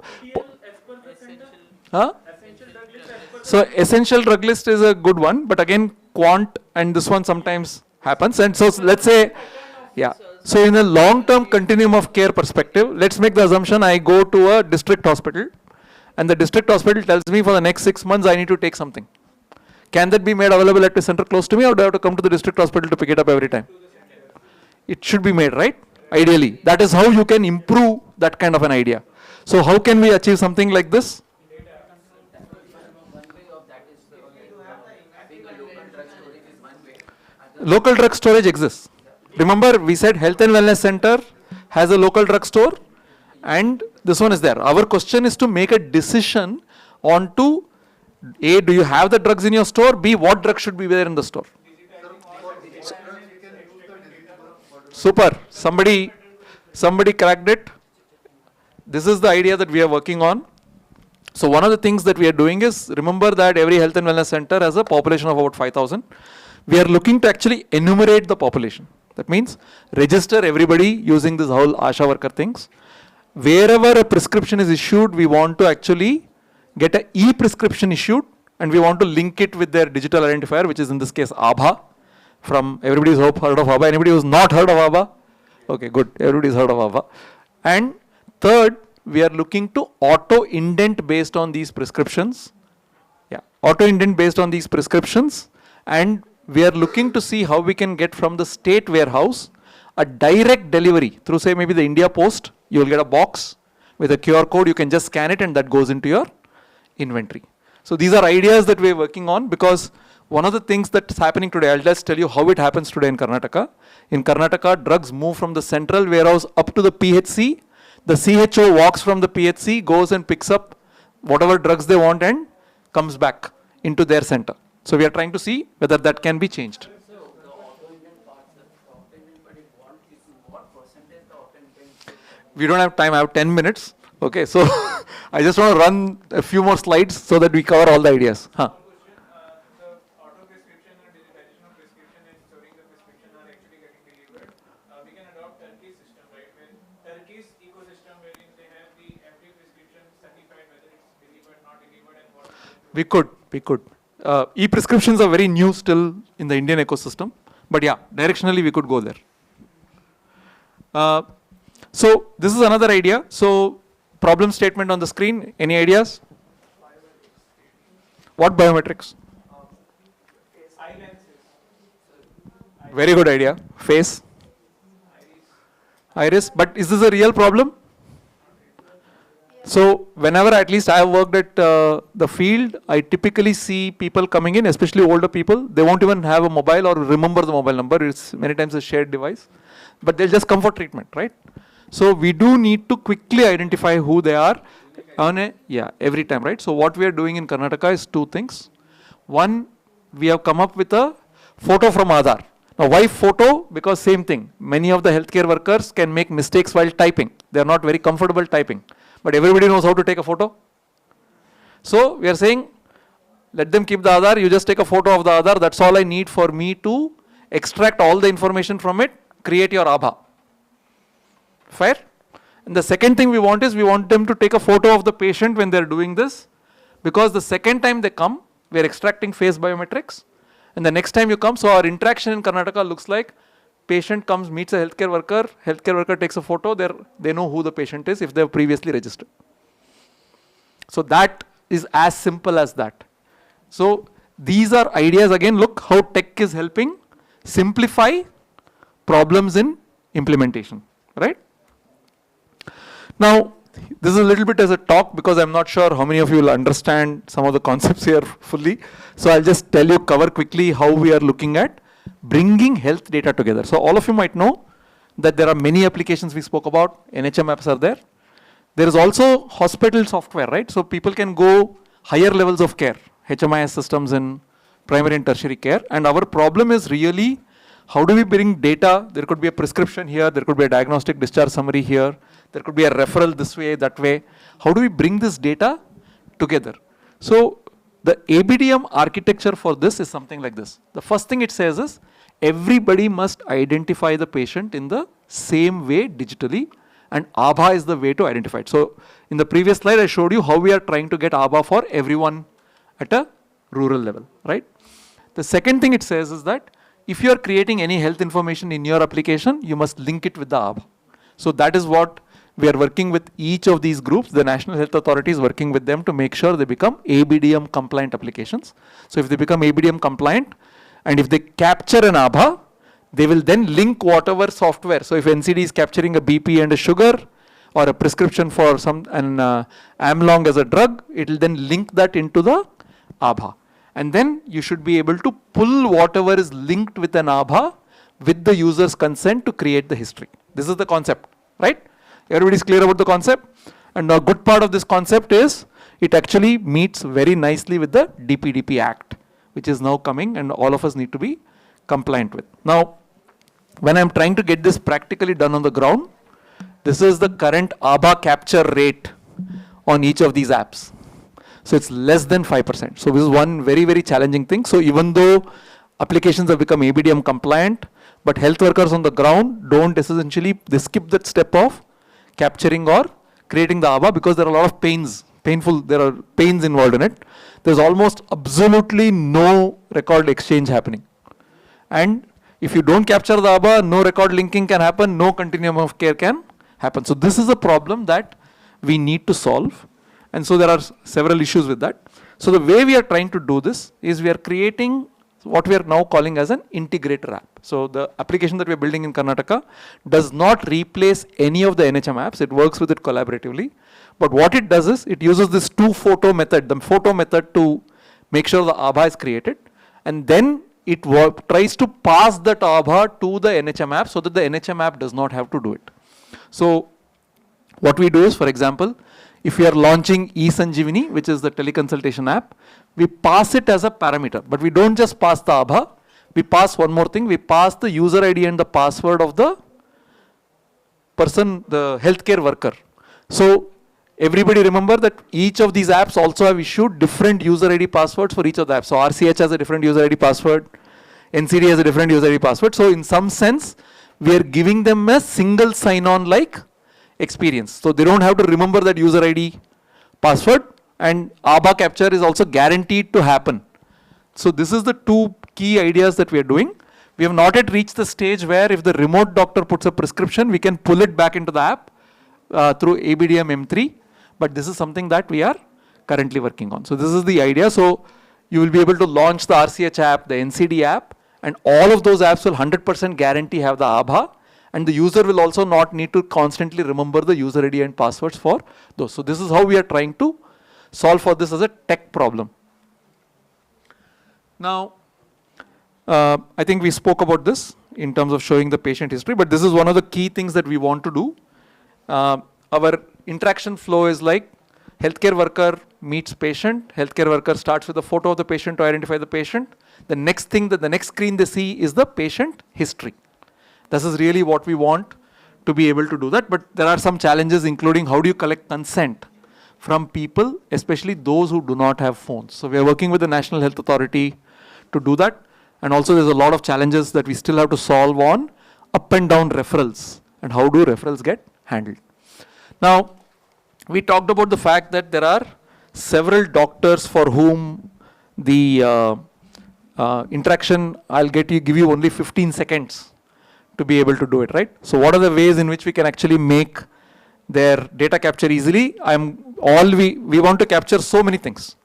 So essential drug list is a good one, but again quant and this one sometimes happens. And so let's say, yeah. So in a long-term continuum of care perspective, let's make the assumption I go to a district hospital and the district hospital tells me for the next 6 months I need to take something. Can that be made available at a center close to me or do I have to come to the district hospital to pick it up every time? It should be made, right? Ideally. That is how you can improve that kind of an idea. So how can we achieve something like this? Local drug storage exists. Remember, we said health and wellness center has a local drug store and this one is there. Our question is to make a decision on to A, do you have the drugs in your store? B, what drugs should be there in the store? Super. Somebody cracked it. This is the idea that we are working on. So one of the things that we are doing is, remember that every health and wellness center has a population of about 5,000. We are looking to actually enumerate the population. That means register everybody using this whole ASHA worker things. Wherever a prescription is issued, we want to actually get an e-prescription issued and we want to link it with their digital identifier, which is in this case ABHA. From everybody's heard of ABHA. Anybody who's not heard of ABHA? Okay, good. Everybody's heard of ABHA. And third, we are looking to auto-indent based on these prescriptions. Yeah, auto-indent based on these prescriptions. And we are looking to see how we can get from the state warehouse a direct delivery through say maybe the India Post. You will get a box with a QR code. You can just scan it and that goes into your inventory. So these are ideas that we are working on because one of the things that's happening today, I'll just tell you how it happens today in Karnataka. In Karnataka, drugs move from the central warehouse up to the PHC. The CHO walks from the PHC, goes and picks up whatever drugs they want and comes back into their center. So we are trying to see whether that can be changed. We don't have time, I have 10 minutes. Okay, so I just want to run a few more slides so that we cover all the ideas. Huh. We could. E-prescriptions are very new still in the Indian ecosystem. But yeah, directionally we could go there. So this is another idea. So problem statement on the screen. Any ideas? What biometrics? Very good idea. Face. Iris. But is this a real problem? So whenever at least I have worked at the field, I typically see people coming in, especially older people. They won't even have a mobile or remember the mobile number. It's many times a shared device. But they'll just come for treatment, right? So we do need to quickly identify who they are every time, right? So what we are doing in Karnataka is two things. One, we have come up with a photo from Aadhaar. Now why photo? Because same thing. Many of the healthcare workers can make mistakes while typing. They are not very comfortable typing. But everybody knows how to take a photo. So we are saying, let them keep the Aadhaar, you just take a photo of the Aadhaar, that's all I need for me to extract all the information from it, create your Abha. Fair? And the second thing we want is, we want them to take a photo of the patient when they are doing this, because the second time they come, we are extracting face biometrics, and the next time you come, so our interaction in Karnataka looks like, patient comes, meets a healthcare worker takes a photo, they know who the patient is if they have previously registered. So that is as simple as that. So these are ideas, again, look how tech is helping simplify problems in implementation, right? Now, this is a little bit as a talk because I'm not sure how many of you will understand some of the concepts here fully. So I'll just cover quickly how we are looking at bringing health data together. So all of you might know that there are many applications we spoke about. NHM apps are there. There is also hospital software, right? So people can go higher levels of care, HMIS systems in primary and tertiary care. And our problem is really, how do we bring data? There could be a prescription here, there could be a diagnostic discharge summary here, there could be a referral this way, that way. How do we bring this data together? So the ABDM architecture for this is something like this. The first thing it says is, everybody must identify the patient in the same way digitally, and Abha is the way to identify it. So in the previous slide, I showed you how we are trying to get Abha for everyone at a rural level, right? The second thing it says is that if you are creating any health information in your application, you must link it with the Abha. So that is what we are working with each of these groups. The National Health Authority is working with them to make sure they become ABDM compliant applications. So if they become ABDM compliant, and if they capture an Abha, they will then link whatever software. So if NCD is capturing a BP and a sugar, or a prescription for Amlong as a drug, it will then link that into the Abha. And then you should be able to pull whatever is linked with an Abha with the user's consent to create the history. This is the concept, right? Everybody is clear about the concept? And a good part of this concept is, it actually meets very nicely with the DPDP Act, which is now coming and all of us need to be compliant with. Now, when I'm trying to get this practically done on the ground, this is the current Abha capture rate on each of these apps. So it's less than 5%. So this is one very, very challenging thing. So even though applications have become ABDM compliant, but health workers on the ground don't essentially, they skip that step of capturing or creating the Abha because there are a lot of there are pains involved in it. There's almost absolutely no record exchange happening. And if you don't capture the Abha, no record linking can happen, no continuum of care can happen. So this is a problem that we need to solve. And so there are several issues with that. So the way we are trying to do this is, we are creating what we are now calling as an integrator app. So the application that we are building in Karnataka does not replace any of the NHM apps. It works with it collaboratively. But what it does is, it uses this two photo method, the photo method, to make sure the Abha is created. And then it tries to pass that Abha to the NHM app so that the NHM app does not have to do it. So what we do is, for example, if we are launching eSanjeevani, which is the teleconsultation app, we pass it as a parameter. But we don't just pass the Abha, we pass one more thing, we pass the user ID and the password of the person, the healthcare worker. So everybody remember that each of these apps also have issued different user ID passwords for each of the apps. So RCH has a different user ID password, NCD has a different user ID password. So in some sense, we are giving them a single sign-on like experience. So they don't have to remember that user ID password, and Abha capture is also guaranteed to happen. So this is the two key ideas that we are doing. We have not yet reached the stage where if the remote doctor puts a prescription, we can pull it back into the app through ABDM M3. But this is something that we are currently working on. So this is the idea. So you will be able to launch the RCH app, the NCD app, and all of those apps will 100% guarantee have the Abha. And the user will also not need to constantly remember the user ID and passwords for those. So this is how we are trying to solve for this as a tech problem. Now, I think we spoke about this in terms of showing the patient history, but this is one of the key things that we want to do. Our interaction flow is like, healthcare worker meets patient, healthcare worker starts with a photo of the patient to identify the patient. The next thing that the next screen they see is the patient history. This is really what we want to be able to do that, but there are some challenges, including how do you collect consent from people, especially those who do not have phones. So we are working with the National Health Authority to do that, and also there's a lot of challenges that we still have to solve on up and down referrals and how do referrals get handled. Now, we talked about the fact that there are several doctors for whom the interaction, I'll give you only 15 seconds to be able to do it, right? So what are the ways in which we can actually make their data capture easily? We want to capture so many things.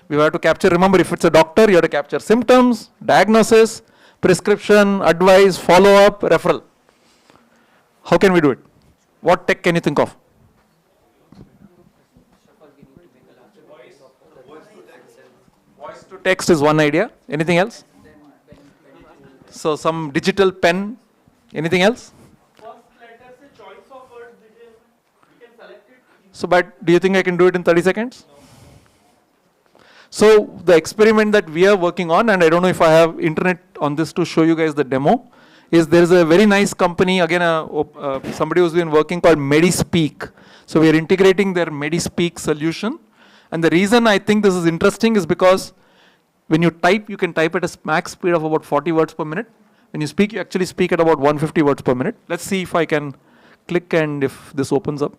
We have to capture, remember, if it's a doctor, you have to capture symptoms, diagnosis, prescription, advice, follow-up, referral. How can we do it? What tech can you think of? Voice to text is one idea. Anything else? So some digital pen. Anything else? So, but do you think I can do it in 30 seconds? So the experiment that we are working on, and I don't know if I have internet on this to show you guys the demo, is there is a very nice company, again somebody who's been working called MediSpeak. So we are integrating their MediSpeak solution. And the reason I think this is interesting is because when you type, you can type at a max speed of about 40 words per minute. When you speak, you actually speak at about 150 words per minute. Let's see if I can click and if this opens up.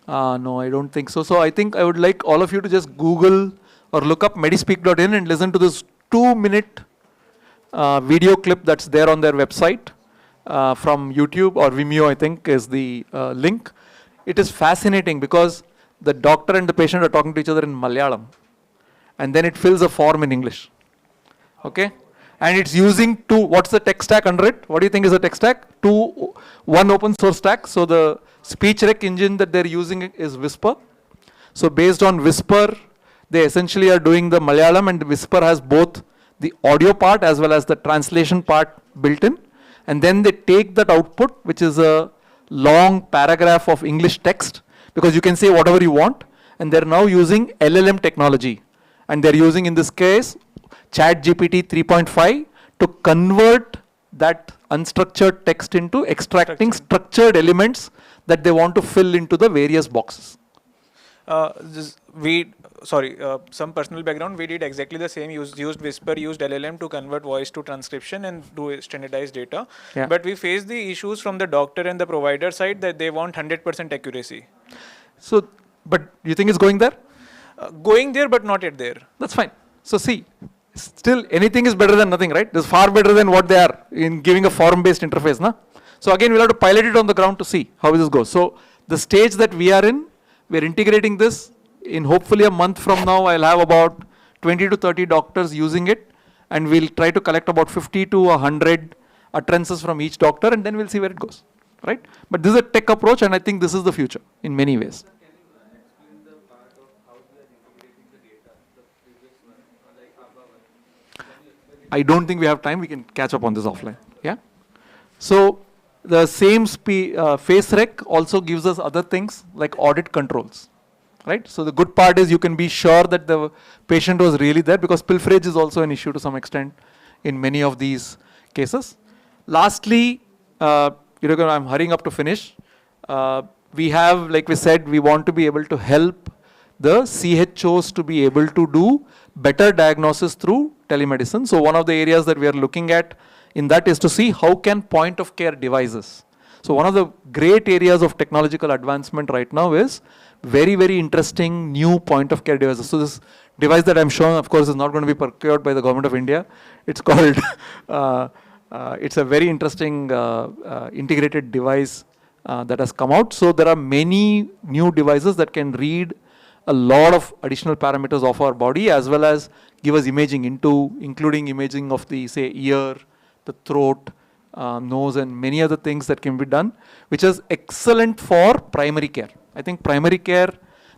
No, I don't think so. So I think I would like all of you to just Google or look up medispeak.in and listen to this 2-minute video clip that's there on their website from YouTube or Vimeo, I think is the link. It is fascinating because the doctor and the patient are talking to each other in Malayalam, and then it fills a form in English. Okay? And it's using what's the tech stack under it? What do you think is the tech stack? One open source stack. So the speech rec engine that they're using is Whisper. So based on Whisper, they essentially are doing the Malayalam, and Whisper has both the audio part as well as the translation part built in. And then they take that output, which is a long paragraph of English text, because you can say whatever you want. And they're now using LLM technology. And they're using, in this case, ChatGPT 3.5 to convert that unstructured text into extracting structured elements that they want to fill into the various boxes. Some personal background, we did exactly the same, used Whisper, used LLM to convert voice to transcription and do standardized data. Yeah. But we faced the issues from the doctor and the provider side that they want 100% accuracy. So, but you think it's going there? Going there, but not yet there. That's fine. So see, still anything is better than nothing, right? It's far better than what they are in giving a form-based interface. Na? So again, we'll have to pilot it on the ground to see how this goes. So the stage that we are in, we're integrating this. In hopefully a month from now, I'll have about 20 to 30 doctors using it, and we'll try to collect about 50 to 100 utterances from each doctor, and then we'll see where it goes, right? But this is a tech approach, and I think this is the future in many ways. I don't think we have time. We can catch up on this offline. Yeah. So the same face rec also gives us other things like audit controls, right? So the good part is you can be sure that the patient was really there, because pilferage is also an issue to some extent in many of these cases. Lastly, I'm hurrying up to finish. We have, like we said, we want to be able to help the CHOs to be able to do better diagnosis through telemedicine. So one of the areas that we are looking at in that is to see how can point of care devices. So one of the great areas of technological advancement right now is very, very interesting new point of care devices. So this device that I'm showing, of course, is not going to be procured by the government of India. It's called, it's a very interesting integrated device that has come out. So there are many new devices that can read a lot of additional parameters of our body, as well as give us imaging including imaging of the, say, ear, the throat, nose, and many other things that can be done, which is excellent for primary care. I think primary care,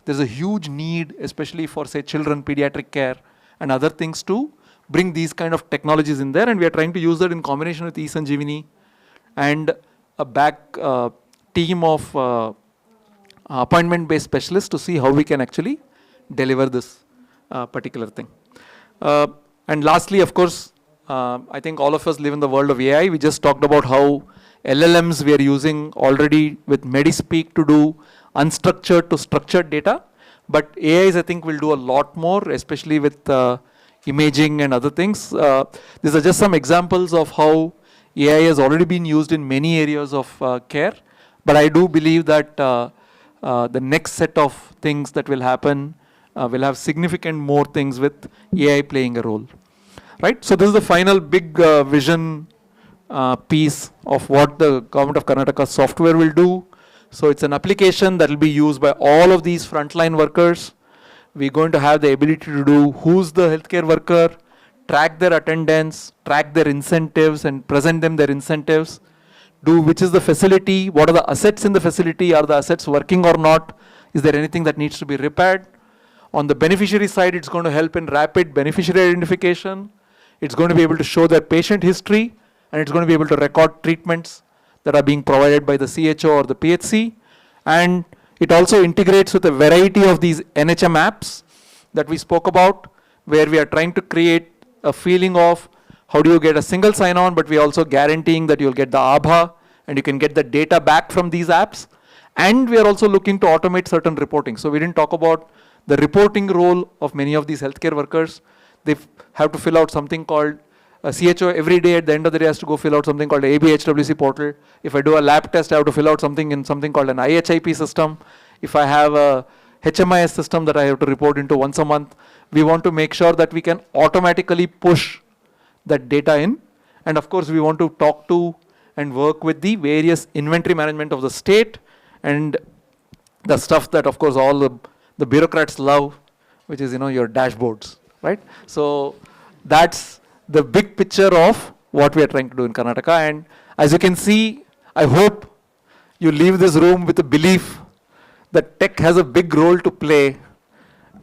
there's a huge need, especially for, say, children, pediatric care, and other things to bring these kind of technologies in there. And we are trying to use that in combination with eSanjeevani and a back team of appointment-based specialists to see how we can actually deliver this particular thing. And lastly, of course, I think all of us live in the world of AI. We just talked about how LLMs we are using already with MediSpeak to do unstructured to structured data. But AIs, I think, will do a lot more, especially with imaging and other things. These are just some examples of how AI has already been used in many areas of care. But I do believe that the next set of things that will happen will have significant more things with AI playing a role. Right? So this is the final big vision piece of what the government of Karnataka software will do. So it's an application that will be used by all of these frontline workers. We're going to have the ability to do who's the healthcare worker, track their attendance, track their incentives and present them their incentives, do which is the facility, what are the assets in the facility, are the assets working or not, is there anything that needs to be repaired. On the beneficiary side, it's going to help in rapid beneficiary identification. It's going to be able to show their patient history, and it's going to be able to record treatments that are being provided by the CHO or the PHC. And it also integrates with a variety of these NHM apps that we spoke about, where we are trying to create a feeling of how do you get a single sign-on, but we're also guaranteeing that you'll get the ABHA and you can get the data back from these apps. And we are also looking to automate certain reporting. So we didn't talk about the reporting role of many of these healthcare workers. They have to fill out something called a CHO every day. At the end of the day has to go fill out something called the ABHWC portal. If I do a lab test, I have to fill out something in something called an IHIP system. If I have a HMIS system that I have to report into once a month, we want to make sure that we can automatically push that data in. And of course, we want to talk to and work with the various inventory management of the state and the stuff that, of course, all the bureaucrats love, which is, your dashboards, right? So that's the big picture of what we are trying to do in Karnataka. And as you can see, I hope you leave this room with a belief that tech has a big role to play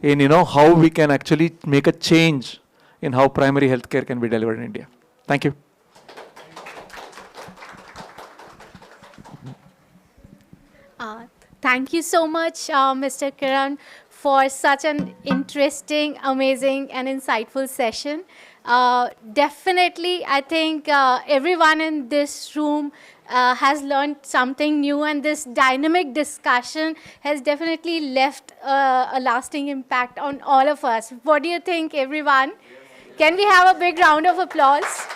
in, how we can actually make a change in how primary healthcare can be delivered in India. Thank you. Thank you so much, Mr. Kiran, for such an interesting, amazing, and insightful session. Definitely, I think everyone in this room has learned something new, and this dynamic discussion has definitely left a lasting impact on all of us. What do you think, everyone? Can we have a big round of applause?